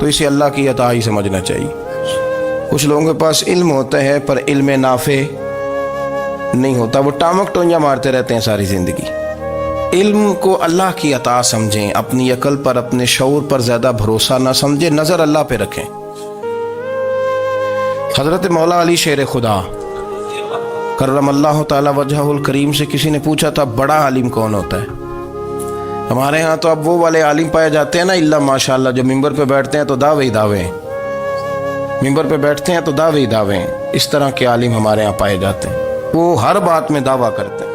تو اسے اللہ کی عطا ہی سمجھنا چاہیے۔ کچھ لوگوں کے پاس علم ہوتا ہے پر علم نافع نہیں ہوتا، وہ ٹامک ٹونجا مارتے رہتے ہیں ساری زندگی۔ علم کو اللہ کی عطا سمجھیں، اپنی عقل پر اپنے شعور پر زیادہ بھروسہ نہ سمجھیں، نظر اللہ پہ رکھیں۔ حضرت مولا علی شیر خدا کرم اللہ تعالی وجہہ الکریم سے کسی نے پوچھا تھا بڑا عالم کون ہوتا ہے؟ ہمارے ہاں تو اب وہ والے عالم پائے جاتے ہیں نا، اللہ ماشاءاللہ، جو ممبر پہ بیٹھتے ہیں تو دعوے ہی دعوے ہیں، ممبر پہ بیٹھتے ہیں تو دعوے ہی دعوے ہیں۔ اس طرح کے عالم ہمارے ہاں پائے جاتے ہیں، وہ ہر بات میں دعویٰ کرتے ہیں،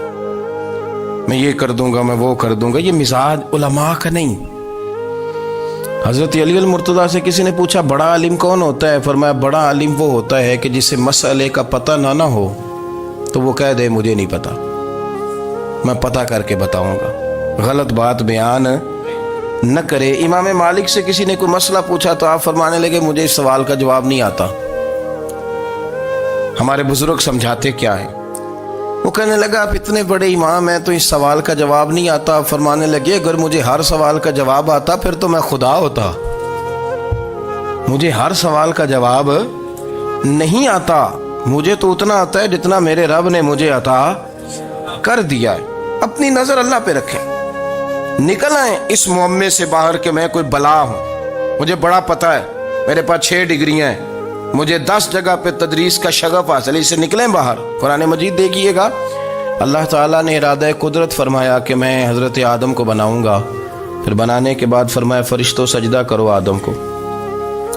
میں یہ کر دوں گا، میں وہ کر دوں گا۔ یہ مزاج علماء کا نہیں۔ حضرت علی المرتضیٰ سے کسی نے پوچھا بڑا عالم کون ہوتا ہے؟ فرمایا بڑا عالم وہ ہوتا ہے کہ جسے مسئلے کا پتہ نہ ہو تو وہ کہہ دے مجھے نہیں پتا، میں پتہ کر کے بتاؤں گا، غلط بات بیان نہ کرے۔ امام مالک سے کسی نے کوئی مسئلہ پوچھا تو آپ فرمانے لگے مجھے اس سوال کا جواب نہیں آتا، ہمارے بزرگ سمجھاتے کیا ہے؟ وہ کہنے لگا آپ اتنے بڑے امام ہیں تو اس سوال کا جواب نہیں آتا۔ آپ فرمانے لگے اگر مجھے ہر سوال کا جواب آتا پھر تو میں خدا ہوتا، مجھے ہر سوال کا جواب نہیں آتا، مجھے تو اتنا آتا ہے جتنا میرے رب نے مجھے عطا کر دیا ہے۔ اپنی نظر اللہ پہ رکھیں، نکل آئیں اس معمے سے باہر کہ میں کوئی بلا ہوں، مجھے بڑا پتہ ہے، میرے پاس 6 ڈگریاں ہیں، مجھے 10 جگہ پہ تدریس کا شغف حاصل ہے، اس سے نکلیں باہر۔ قرآن مجید دیکھیے گا، اللہ تعالیٰ نے ارادہ قدرت فرمایا کہ میں حضرت آدم کو بناؤں گا، پھر بنانے کے بعد فرمایا فرشتوں سجدہ کرو آدم کو،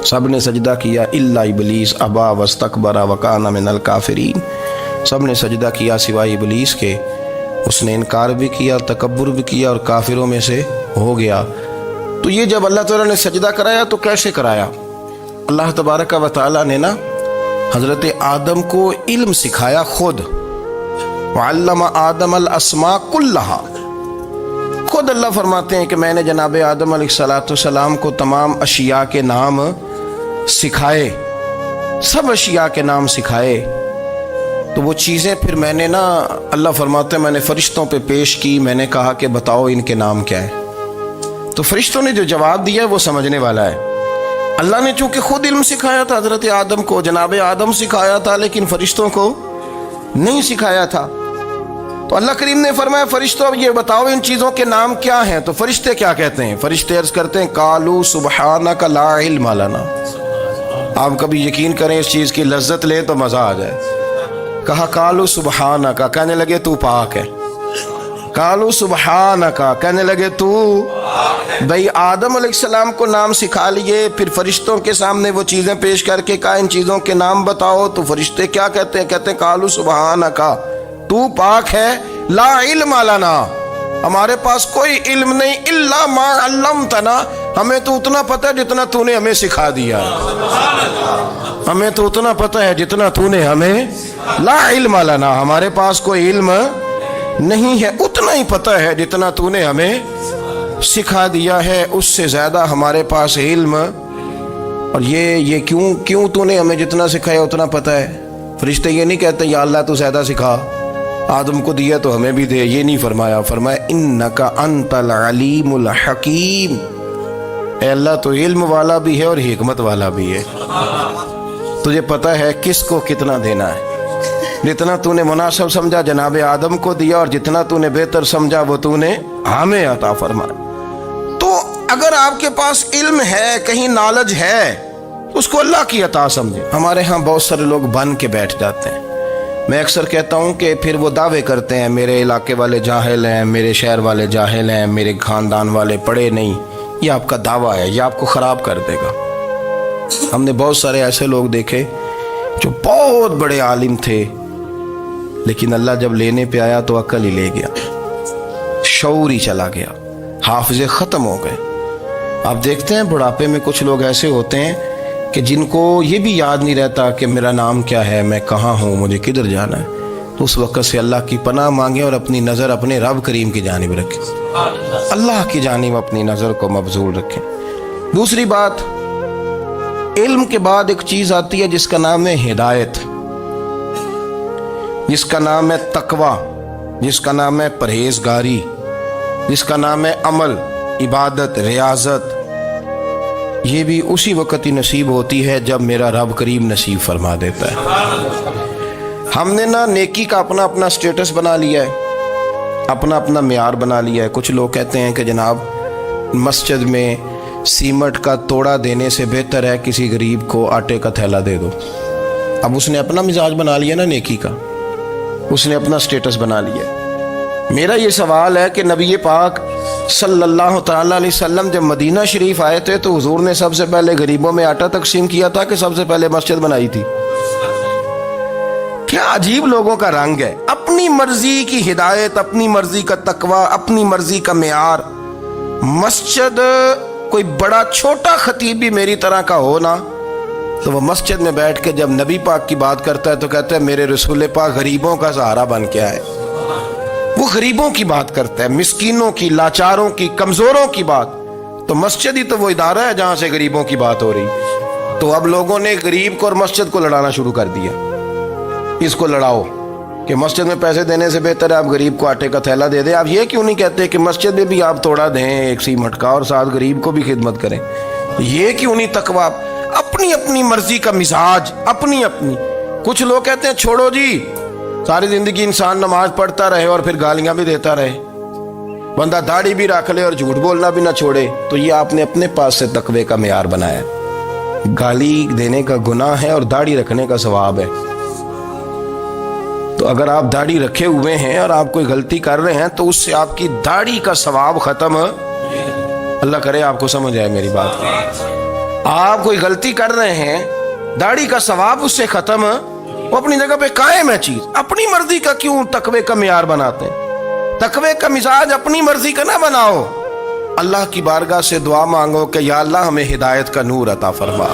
سب نے سجدہ کیا الا ابلیس ابا واستکبر وکان من الکافرین، سب نے سجدہ کیا سوائے ابلیس کے، اس نے انکار بھی کیا، تکبر بھی کیا اور کافروں میں سے ہو گیا۔ تو یہ جب اللہ تعالیٰ نے سجدہ کرایا تو کیسے کرایا؟ اللہ تبارک و تعالیٰ نے نا حضرت آدم کو علم سکھایا خود، وعلم آدم الاسماء کلہا، خود اللہ فرماتے ہیں کہ میں نے جناب آدم علیہ السلام کو تمام اشیاء کے نام سکھائے، سب اشیاء کے نام سکھائے۔ تو وہ چیزیں پھر میں نے نا، اللہ فرماتے ہیں میں نے فرشتوں پہ پیش کی، میں نے کہا کہ بتاؤ ان کے نام کیا ہے، تو فرشتوں نے جو جواب دیا ہے وہ سمجھنے والا ہے۔ اللہ نے چونکہ خود علم سکھایا تھا حضرت آدم کو، جناب آدم سکھایا تھا، لیکن فرشتوں کو نہیں سکھایا تھا۔ تو اللہ کریم نے فرمایا فرشتوں اب یہ بتاؤ ان چیزوں کے نام کیا ہیں؟ تو فرشتے کیا کہتے ہیں؟ فرشتے عرض کرتے ہیں قالوا سبحانک لا علم لنا۔ آپ کبھی یقین کریں اس چیز کی لذت لیں تو مزہ آ جائے۔ کہا قالوا سبحانک، کہنے لگے تو پاک ہے، قالوا سبحانک، کہنے لگے تو بھئی آدم علیہ السلام کو نام سکھا لیے، پھر فرشتوں کے سامنے وہ چیزیں پیش کر کے کہا ان چیزوں کے نام بتاؤ، تو فرشتے کیا کہتے ہیں؟ کہتے ہیں قالوا سبحانک، تو پاک ہے، لا علم لنا، ہمارے پاس کوئی علم نہیں، الا ما علمتنا، ہمیں تو اتنا پتہ ہے جتنا تو نے ہمیں سکھا دیا، ہمیں تو اتنا پتہ ہے جتنا تو نے ہمیں، لا علم لنا، ہمارے پاس کوئی علم نہیں ہے، اتنا ہی پتہ ہے جتنا تو نے ہمیں سکھا دیا ہے، اس سے زیادہ ہمارے پاس علم، اور یہ کیوں تو نے ہمیں جتنا سکھایا اتنا پتہ ہے۔ فرشتے یہ نہیں کہتے یا اللہ تو زیادہ سکھا، آدم کو دیا تو ہمیں بھی دے، یہ نہیں فرمایا، فرمایا انک انت العلیم الحکیم، اے اللہ تو علم والا بھی ہے اور حکمت والا بھی ہے، تجھے پتہ ہے کس کو کتنا دینا ہے، جتنا تو نے مناسب سمجھا جناب آدم کو دیا، اور جتنا تو نے بہتر سمجھا وہ تو نے ہمیں عطا فرمایا۔ تو اگر آپ کے پاس علم ہے، کہیں نالج ہے، اس کو اللہ کی عطا سمجھیں۔ ہمارے ہاں بہت سارے لوگ بن کے بیٹھ جاتے ہیں، میں اکثر کہتا ہوں کہ پھر وہ دعوے کرتے ہیں میرے علاقے والے جاہل ہیں، میرے شہر والے جاہل ہیں، میرے خاندان والے پڑھے نہیں، یہ آپ کا دعویٰ ہے، یہ آپ کو خراب کر دے گا۔ ہم نے بہت سارے ایسے لوگ دیکھے جو بہت بڑے عالم تھے، لیکن اللہ جب لینے پہ آیا تو عقل ہی لے گیا، شعور ہی چلا گیا، حافظے ختم ہو گئے۔ آپ دیکھتے ہیں بڑھاپے میں کچھ لوگ ایسے ہوتے ہیں کہ جن کو یہ بھی یاد نہیں رہتا کہ میرا نام کیا ہے، میں کہاں ہوں، مجھے کدھر جانا ہے۔ تو اس وقت سے اللہ کی پناہ مانگیں اور اپنی نظر اپنے رب کریم کی جانب رکھیں، اللہ کی جانب اپنی نظر کو مبذول رکھیں۔ دوسری بات، علم کے بعد ایک چیز آتی ہے جس کا نام ہے ہدایت، جس کا نام ہے تقوی، جس کا نام ہے پرہیزگاری، جس کا نام ہے عمل، عبادت، ریاضت۔ یہ بھی اسی وقت ہی نصیب ہوتی ہے جب میرا رب کریم نصیب فرما دیتا ہے۔ ہم نے نا نیکی کا اپنا اپنا سٹیٹس بنا لیا ہے، اپنا اپنا معیار بنا لیا ہے۔ کچھ لوگ کہتے ہیں کہ جناب مسجد میں سیمنٹ کا توڑا دینے سے بہتر ہے کسی غریب کو آٹے کا تھیلا دے دو۔ اب اس نے اپنا مزاج بنا لیا نا نیکی کا، اس نے اپنا سٹیٹس بنا لیا۔ میرا یہ سوال ہے کہ نبی پاک صلی اللہ تعالیٰ علیہ وسلم جب مدینہ شریف آئے تھے تو حضور نے سب سے پہلے غریبوں میں آٹا تقسیم کیا تھا کہ سب سے پہلے مسجد بنائی تھی؟ کیا عجیب لوگوں کا رنگ ہے، اپنی مرضی کی ہدایت، اپنی مرضی کا تقوی، اپنی مرضی کا معیار۔ مسجد کوئی بڑا چھوٹا خطیب بھی میری طرح کا ہو نا تو وہ مسجد میں بیٹھ کے جب نبی پاک کی بات کرتا ہے تو کہتا ہے میرے رسول پاک غریبوں کا سہارا بن کے آئے۔ وہ غریبوں کی بات کرتا ہے، مسکینوں کی، لاچاروں کی، کمزوروں کی بات۔ تو مسجد ہی تو وہ ادارہ ہے جہاں سے غریبوں کی بات ہو رہی۔ تو اب لوگوں نے غریب کو اور مسجد کو لڑانا شروع کر دیا، اس کو لڑاؤ کہ مسجد میں پیسے دینے سے بہتر ہے آپ غریب کو آٹے کا تھیلا دے دیں۔ آپ یہ کیوں نہیں کہتے کہ مسجد میں بھی آپ توڑا دیں ایک سیمنٹ کا اور ساتھ غریب کو بھی خدمت کریں؟ یہ کیوں نہیں تقویٰ؟ اپنی اپنی مرضی کا مزاج، اپنی اپنی۔ کچھ لوگ کہتے ہیں چھوڑو جی، ساری زندگی انسان نماز پڑھتا رہے اور پھر گالیاں بھی دیتا رہے، بندہ داڑھی بھی رکھ لے اور جھوٹ بولنا بھی نہ چھوڑے۔ تو یہ آپ نے اپنے پاس سے تقوی کا معیار بنایا۔ گالی دینے کا گناہ ہے اور داڑھی رکھنے کا ثواب ہے۔ تو اگر آپ داڑھی رکھے ہوئے ہیں اور آپ کوئی غلطی کر رہے ہیں تو اس سے آپ کی داڑھی کا ثواب ختم، اللہ کرے آپ کو سمجھ آئے میری بات۔ آپ کوئی غلطی کر رہے ہیں، داڑھی کا ثواب اس سے ختم، وہ اپنی جگہ پہ قائم ہے چیز۔ اپنی مرضی کا کیوں تقوی کا معیار بناتے ہیں؟ تقوی کا مزاج اپنی مرضی کا نہ بناؤ۔ اللہ کی بارگاہ سے دعا مانگو کہ یا اللہ ہمیں ہدایت کا نور عطا فرما،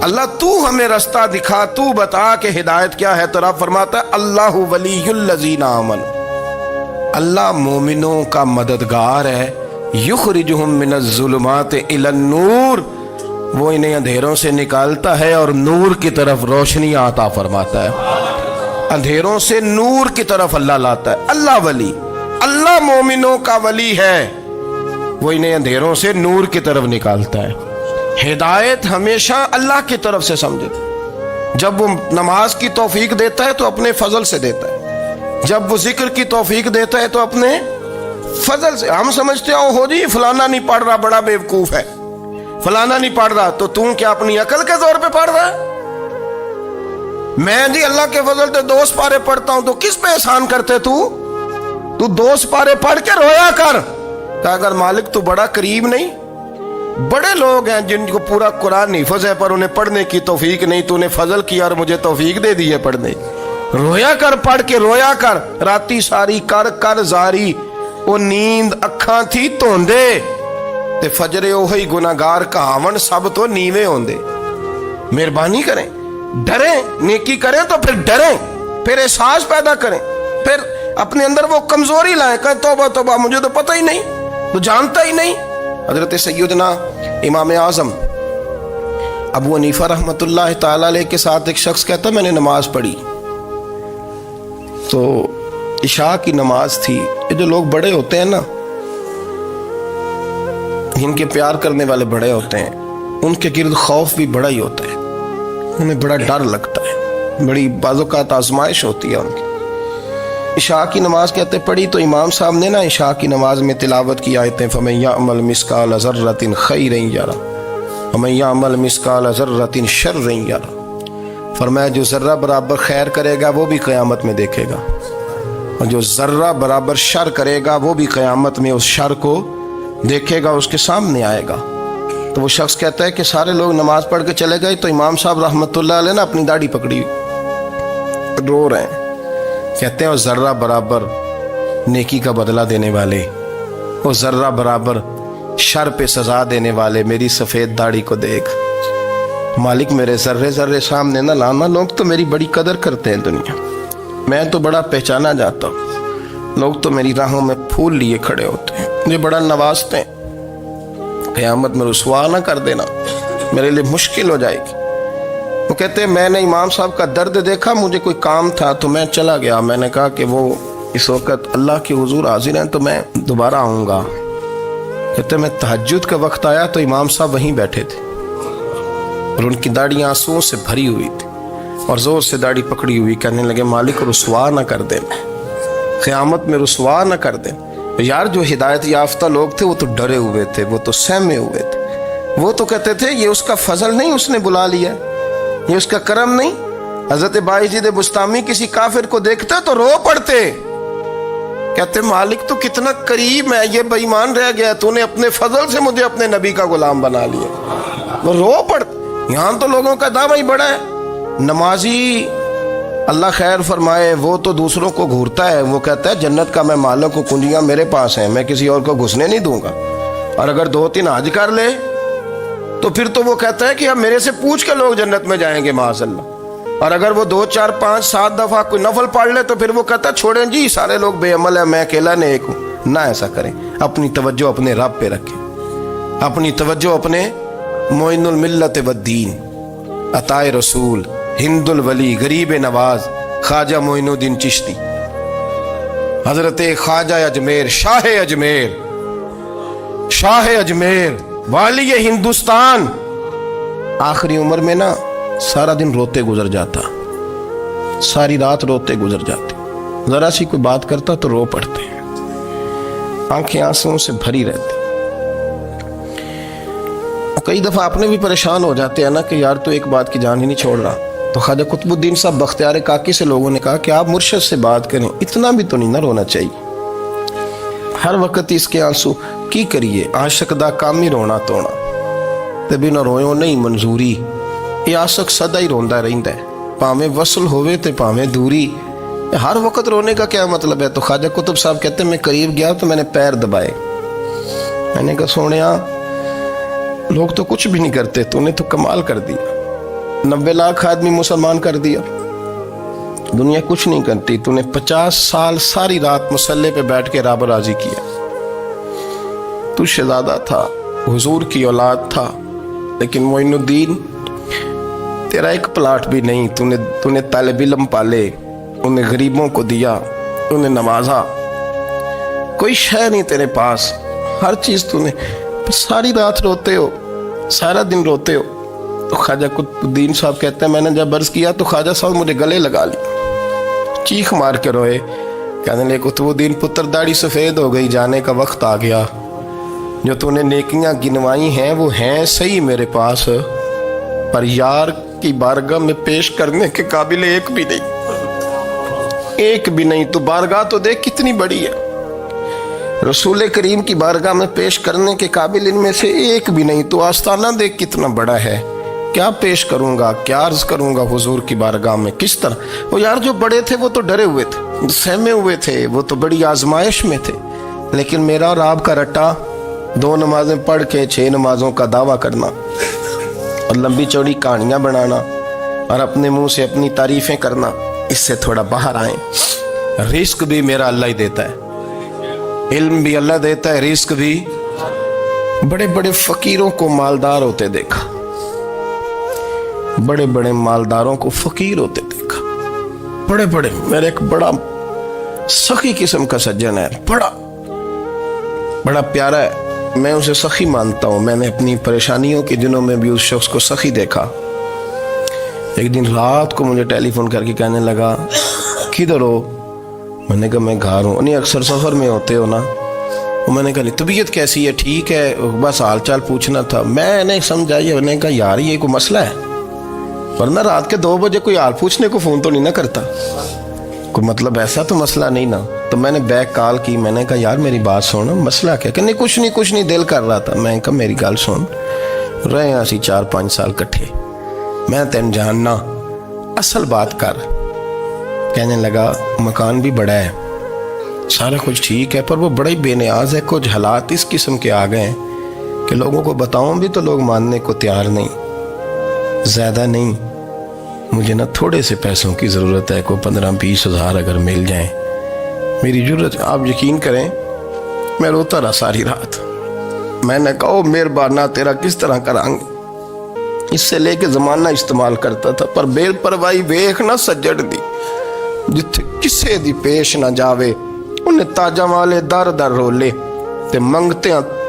اللہ تو ہمیں رستہ دکھا، تو بتا کہ ہدایت کیا ہے۔ تو رب فرماتا ہے اللہ ولی الذین آمنوا، اللہ مومنوں کا مددگار ہے، یخرجہم من الظلمات الی النور، وہ انہیں اندھیروں سے نکالتا ہے اور نور کی طرف روشنی عطا فرماتا ہے۔ اندھیروں سے نور کی طرف اللہ لاتا ہے۔ اللہ ولی، اللہ مومنوں کا ولی ہے، وہ انہیں اندھیروں سے نور کی طرف نکالتا ہے۔ ہدایت ہمیشہ اللہ کی طرف سے سمجھے۔ جب وہ نماز کی توفیق دیتا ہے تو اپنے فضل سے دیتا ہے، جب وہ ذکر کی توفیق دیتا ہے تو اپنے فضل سے۔ ہم سمجھتے ہو جی فلانا نہیں پڑھ رہا بڑا بیوقوف ہے، فلانا نہیں پڑھ رہا، تو تم کیا اپنی عقل کے زور پہ پڑھ رہا ہے؟ میں جی اللہ کے فضل سے 2 سپارے پڑھتا ہوں، تو کس پہ احسان کرتے تو 2 سپارے پڑھ کے رویا کر کہ اگر مالک تو بڑا قریب نہیں۔ بڑے لوگ ہیں جن کو پورا قرآن حفظ ہے پر انہیں پڑھنے کی توفیق نہیں، تو انہیں فضل کیا اور مجھے توفیق دے دی ہے پڑھنے۔ رویا کر، پڑھ کے رویا کر، راتی ساری کر کر زاری، وہ نیند اکھاں تھی توندے تے فجرے اوہی گناہگار کہاون سب تو نیوے ہوندے۔ مہربانی کریں، ڈریں، نیکی کریں تو پھر ڈریں، پھر احساس پیدا کریں، پھر اپنے اندر وہ کمزوری لائیں کہ توبہ توبہ مجھے تو پتہ ہی نہیں، تو جانتا ہی نہیں۔ حضرت سیدنا امام اعظم ابو حنیفہ رحمۃ اللہ تعالی علیہ کے ساتھ ایک شخص کہتا میں نے نماز پڑھی تو عشاء کی نماز تھی۔ یہ جو لوگ بڑے ہوتے ہیں نا، جن کے پیار کرنے والے بڑے ہوتے ہیں، ان کے گرد خوف بھی بڑا ہی ہوتا ہے، انہیں بڑا ڈر لگتا ہے، بڑی بعض اوقات آزمائش ہوتی ہے ان کی۔ عشاء کی نماز کہتے پڑھی تو امام صاحب نے نا عشاء کی نماز میں تلاوت کی آیتیں فَمَن يَعْمَلْ مِثْقَالَ ذَرَّةٍ خَيْرًا يَرَهُ وَمَن يَعْمَلْ مِثْقَالَ ذَرَّةٍ شَرًّا يَرَهُ، فرمایا جو ذرہ برابر خیر کرے گا وہ بھی قیامت میں دیکھے گا، اور جو ذرہ برابر شر کرے گا وہ بھی قیامت میں اس شر کو دیکھے گا، اس کے سامنے آئے گا۔ تو وہ شخص کہتا ہے کہ سارے لوگ نماز پڑھ کے چلے گئے تو امام صاحب رحمۃ اللہ علیہ نے اپنی داڑھی پکڑی، رو رہے ہیں، کہتے ہیں وہ ذرہ برابر نیکی کا بدلہ دینے والے، وہ ذرہ برابر شر پہ سزا دینے والے میری سفید داڑھی کو دیکھ، مالک میرے ذرے ذرے سامنے نہ لانا، لوگ تو میری بڑی قدر کرتے ہیں دنیا، میں تو بڑا پہچانا جاتا ہوں، لوگ تو میری راہوں میں پھول لیے کھڑے ہوتے ہیں، مجھے بڑا نوازتے ہیں، قیامت میں رسوا نہ کر دینا، میرے لیے مشکل ہو جائے گی۔ وہ کہتے ہیں میں نے امام صاحب کا درد دیکھا، مجھے کوئی کام تھا تو میں چلا گیا، میں نے کہا کہ وہ اس وقت اللہ کے حضور حاضر ہیں تو میں دوبارہ آؤں گا، کہتے میں تہجد کا وقت آیا تو امام صاحب وہیں بیٹھے تھے اور ان کی داڑھی آنسوؤں سے بھری ہوئی تھی اور زور سے داڑھی پکڑی ہوئی، کہنے لگے مالک رسوا نہ کر دیں، قیامت میں رسوا نہ کر دیں۔ یار جو ہدایت یافتہ لوگ تھے وہ تو ڈرے ہوئے تھے، وہ تو سہمے ہوئے تھے، وہ تو کہتے تھے یہ اس کا فضل نہیں، اس نے بلا لیا، یہ اس کا کرم نہیں۔ حضرت بایزید بستامی کسی کافر کو دیکھتے تو رو پڑتے، کہتے مالک تو کتنا قریب ہے، یہ بے ایمان رہ گیا، تو نے اپنے فضل سے مجھے اپنے نبی کا غلام بنا لیا، وہ رو پڑتے۔ یہاں تو لوگوں کا دعویٰ ہی بڑا ہے، نمازی اللہ خیر فرمائے وہ تو دوسروں کو گھورتا ہے، وہ کہتا ہے جنت کا میں مالک ہوں، کنجیاں میرے پاس ہیں، میں کسی اور کو گھسنے نہیں دوں گا، اور اگر 2-3 حج کر لے تو پھر تو وہ کہتا ہے کہ اب میرے سے پوچھ کے لوگ جنت میں جائیں گے معاذ اللہ، اور اگر وہ 2 4 5 7 دفعہ کوئی نفل پڑھ لے تو پھر وہ کہتا ہے چھوڑیں جی سارے لوگ بے عمل ہیں، میں اکیلا نیک ہوں۔ نہ ایسا کریں، اپنی توجہ اپنے رب پہ رکھیں، اپنی توجہ اپنے معین الملت والدین، عطائے رسول، ہند الولی، غریب نواز، خواجہ معین الدین چشتی، حضرت خواجہ اجمیر، شاہ اجمیر، شاہ اجمیر، والی ہندوستان، آخری عمر میں نا سارا دن روتے گزر جاتا، ساری رات روتے گزر جاتے، ذرا سی کوئی بات کرتا تو رو پڑتے، آنکھیں آنسوؤں سے بھری رہتی۔ کئی دفعہ اپنے بھی پریشان ہو جاتے ہیں نا کہ یار تو ایک بات کی جان ہی نہیں چھوڑ رہا، تو خواجہ قطب الدین صاحب بختیار کاکی سے لوگوں نے کہا کہ آپ مرشد سے بات کریں، اتنا بھی تو نہیں نہ رونا چاہیے، ہر وقت اس کے آنسو کی کریے، عاشق دا کام ہی رونا تونا، تبھی نہ رویوں نہیں منظوری، یہ عاشق سدا ہی روندا رہندا ہے، پاویں وصل ہوئے تے پاویں دوری، ہر وقت رونے کا کیا مطلب ہے؟ تو خواجہ قطب صاحب کہتے ہیں میں قریب گیا تو میں نے پیر دبائے، میں نے کہا سونیا لوگ تو کچھ بھی نہیں کرتے، تو نے تو کمال کر دیا، 90 لاکھ آدمی مسلمان کر دیا، دنیا کچھ نہیں کرتی، تو نے 50 سال ساری رات مسلح پہ بیٹھ کے رب راضی کیا، تو شہزادہ تھا، حضور کی اولاد تھا، لیکن معین الدین تیرا ایک پلاٹ بھی نہیں، تو نے طالب علم پالے، انہیں غریبوں کو دیا، انہیں نوازا، کوئی شے نہیں تیرے پاس، ہر چیز تو نے، ساری رات روتے ہو، سارا دن روتے ہو۔ تو خواجہ قطب الدین صاحب کہتے ہیں میں نے جب عرض کیا تو خواجہ صاحب مجھے گلے لگا لیا، چیخ مار کے روئے، کہنے لگے قطب الدین پتر داڑھی سفید ہو گئی، جانے کا وقت آ گیا، جو تو نے نیکیاں گنوائی ہیں وہ ہیں صحیح میرے پاس، پر یار کی بارگاہ میں پیش کرنے کے قابل ایک بھی نہیں، ایک بھی نہیں، تو بارگاہ تو دیکھ کتنی بڑی ہے، رسول کریم کی بارگاہ میں پیش کرنے کے قابل ان میں سے ایک بھی نہیں، تو آستانہ دیکھ کتنا بڑا ہے، کیا پیش کروں گا، کیا عرض کروں گا حضور کی بارگاہ میں، کس طرح؟ وہ یار جو بڑے تھے وہ تو ڈرے ہوئے تھے، سہمے ہوئے تھے، وہ تو بڑی آزمائش میں تھے، لیکن میرا اور آپ کا رٹا 2 نمازیں پڑھ کے 6 نمازوں کا دعویٰ کرنا اور لمبی چوڑی کہانیاں بنانا اور اپنے منہ سے اپنی تعریفیں کرنا، اس سے تھوڑا باہر آئیں۔ رزق بھی میرا اللہ ہی دیتا ہے، علم بھی اللہ دیتا ہے، رزق بھی۔ بڑے بڑے فقیروں کو مالدار ہوتے دیکھا، بڑے بڑے مالداروں کو فقیر ہوتے دیکھا، بڑے بڑے، میرے ایک بڑا سخی قسم کا سجن ہے، بڑا پیارا ہے، میں اسے سخی مانتا ہوں، میں نے اپنی پریشانیوں کے دنوں میں بھی اس شخص کو سخی دیکھا۔ ایک دن رات کو مجھے ٹیلی فون کر کے کہنے لگا کدھر ہو؟ میں نے کہا میں گھر ہوں۔ نہیں اکثر سفر میں ہوتے ہو نا؟ میں نے کہا طبیعت کیسی ہے؟ ٹھیک ہے، بس حال چال پوچھنا تھا۔ میں نے سمجھائی، میں نے کہا یار یہ کوئی مسئلہ ہے، ورنہ رات کے 2 بجے کوئی حال پوچھنے کو فون تو نہیں نہ کرتا، کوئی مطلب ایسا تو مسئلہ نہیں نا؟ تو میں نے بیک کال کی، میں نے کہا یار میری بات سن، مسئلہ کیا؟ کہ نہیں کچھ نہیں دل کر رہا تھا۔ میں نے کہا میری گل سن، رہے ہیں اسی 4-5 سال کٹھے، میں تین جاننا، اصل بات کر۔ کہنے لگا مکان بھی بڑا ہے، سارا کچھ ٹھیک ہے، پر وہ بڑا ہی بے نیاز ہے، کچھ حالات اس قسم کے آ گئے ہیں کہ لوگوں کو بتاؤں بھی تو لوگ ماننے کو تیار نہیں، زیادہ نہیں، مجھے نا تھوڑے سے پیسوں کی ضرورت ہے، کوئی 15-20 ہزار اگر مل جائیں، میری ضرورت۔ آپ یقین کریں میں روتا رہا ساری رات۔ میں نے کہا مہربانہ تیرا کس طرح کرانگے، اس سے لے کے زمانہ استعمال کرتا تھا، پر بے پرواہی ویکھ نہ سجڑ دی، جتھے کسے دی پیش نہ جاوے، انہیں تاجاں والے در در رولے تے منگتے ہیں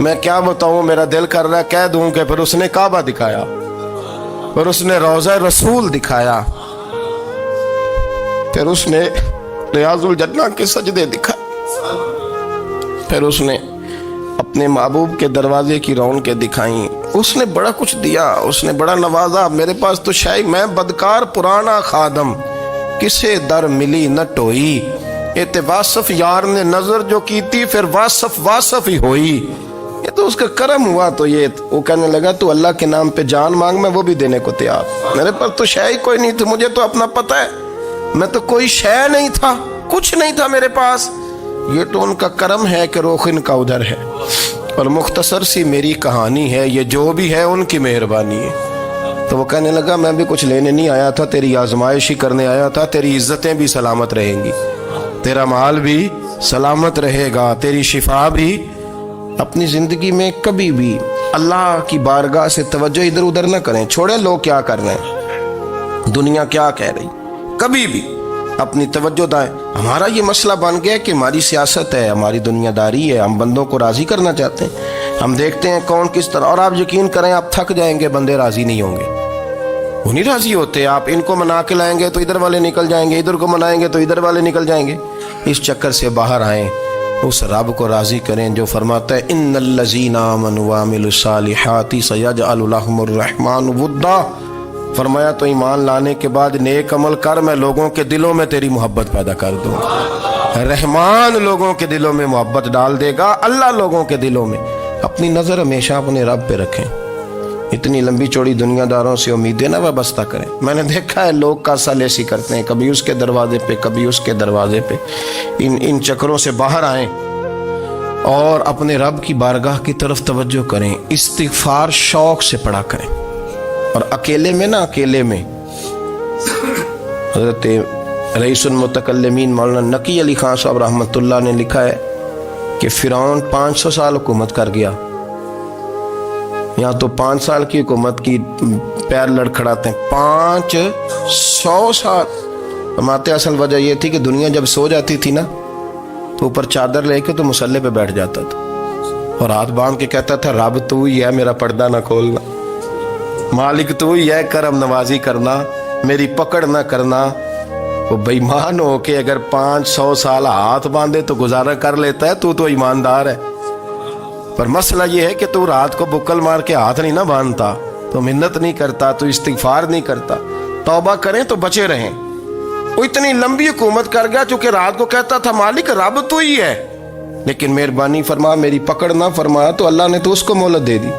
میں کیا بتاؤں، میرا دل کر رہا ہے کہہ دوں کہ پھر اس نے کعبہ دکھایا، پھر اس نے روضہ رسول دکھایا، پھر اس نے ریاض الجنہ کے سجدے دکھائے، پھر اس نے اپنے محبوب کے دروازے کی رونقیں دکھائیں، اس نے بڑا کچھ دیا، اس نے بڑا نوازا۔ میرے پاس تو شاید میں بدکار پرانا خادم، کسے در ملی نہ ٹوئی، اے واصف یار نے نظر جو کی تھی، پھر واصف ہی ہوئی۔ یہ تو اس کا کرم ہوا۔ تو یہ وہ کہنے لگا تو اللہ کے نام پہ جان مانگ، میں وہ بھی دینے کو تیار۔ میرے پاس تو شے کوئی نہیں تھی، مجھے تو اپنا پتہ ہے، میں تو کوئی شے نہیں تھا، کچھ نہیں تھا میرے پاس۔ یہ تو ان کا کرم ہے کہ رخ ان کا ادھر ہے، اور مختصر سی میری کہانی ہے، یہ جو بھی ہے ان کی مہربانی ہے۔ تو وہ کہنے لگا میں بھی کچھ لینے نہیں آیا تھا، تیری آزمائش ہی کرنے آیا تھا، تیری عزتیں بھی سلامت رہیں گی، تیرا مال بھی سلامت رہے گا، تیری شفا بھی۔ اپنی زندگی میں کبھی بھی اللہ کی بارگاہ سے توجہ ادھر ادھر نہ کریں، چھوڑیں لوگ کیا کر رہے ہیں، دنیا کیا کہہ رہی، کبھی بھی اپنی توجہ دائیں۔ ہمارا یہ مسئلہ بن گیا کہ ہماری سیاست ہے، ہماری دنیا داری ہے، ہم بندوں کو راضی کرنا چاہتے ہیں، ہم دیکھتے ہیں کون کس طرح، اور آپ یقین کریں آپ تھک جائیں گے، بندے راضی نہیں ہوں گے، وہ نہیں راضی ہوتے۔ آپ ان کو منا کے لائیں گے تو ادھر والے نکل جائیں گے، ادھر کو منائیں گے تو ادھر والے نکل جائیں گے۔ اس چکر سے باہر آئیں، اس رب کو راضی کریں جو فرماتا ہے ان الذین آمنوا وعملوا الصالحات سیجعل لهم الرحمن ودا۔ فرمایا تو ایمان لانے کے بعد نیک عمل کر، میں لوگوں کے دلوں میں تیری محبت پیدا کر دوں گا۔ رحمان لوگوں کے دلوں میں محبت ڈال دے گا، اللہ لوگوں کے دلوں میں۔ اپنی نظر ہمیشہ اپنے رب پہ رکھیں، اتنی لمبی چوڑی دنیا داروں سے امیدیں نہ وابستہ کریں۔ میں نے دیکھا ہے لوگ کا سال ایسی کرتے ہیں، کبھی اس کے دروازے پہ کبھی اس کے دروازے پہ۔ ان چکروں سے باہر آئیں اور اپنے رب کی بارگاہ کی طرف توجہ کریں، استغفار شوق سے پڑھا کریں، اور اکیلے میں نا، اکیلے میں۔ حضرت رئیس المتکلمین مولانا نقی علی خان صاحب رحمۃ اللہ نے لکھا ہے کہ فرعون 500 سال حکومت کر گیا، یہاں تو 5 سال کی حکومت کی پیر لڑکھڑاتے ہیں، 500 سال۔ فرماتے اصل وجہ یہ تھی کہ دنیا جب سو جاتی تھی نا تو اوپر چادر لے کے تو مسلح پہ بیٹھ جاتا تھا، اور ہاتھ باندھ کے کہتا تھا رب تو ہی ہے، میرا پردہ نہ کھولنا، مالک تو ہی ہے، کرم نوازی کرنا، میری پکڑ نہ کرنا۔ وہ بے ایمان ہو کے اگر 500 سال ہاتھ باندھے تو گزارا کر لیتا ہے، تو ایماندار ہے۔ پر مسئلہ یہ ہے کہ تو رات کو بکل مار کے ہاتھ نہیں نہ باندھتا، تو منت نہیں کرتا، تو استغفار نہیں کرتا۔ توبہ کریں تو بچے رہیں۔ وہ اتنی لمبی حکومت کر گیا چونکہ رات کو کہتا تھا مالک رب تو ہی ہے، لیکن مہربانی فرما، میری پکڑ نہ فرمایا تو اللہ نے تو اس کو مہلت دے دی۔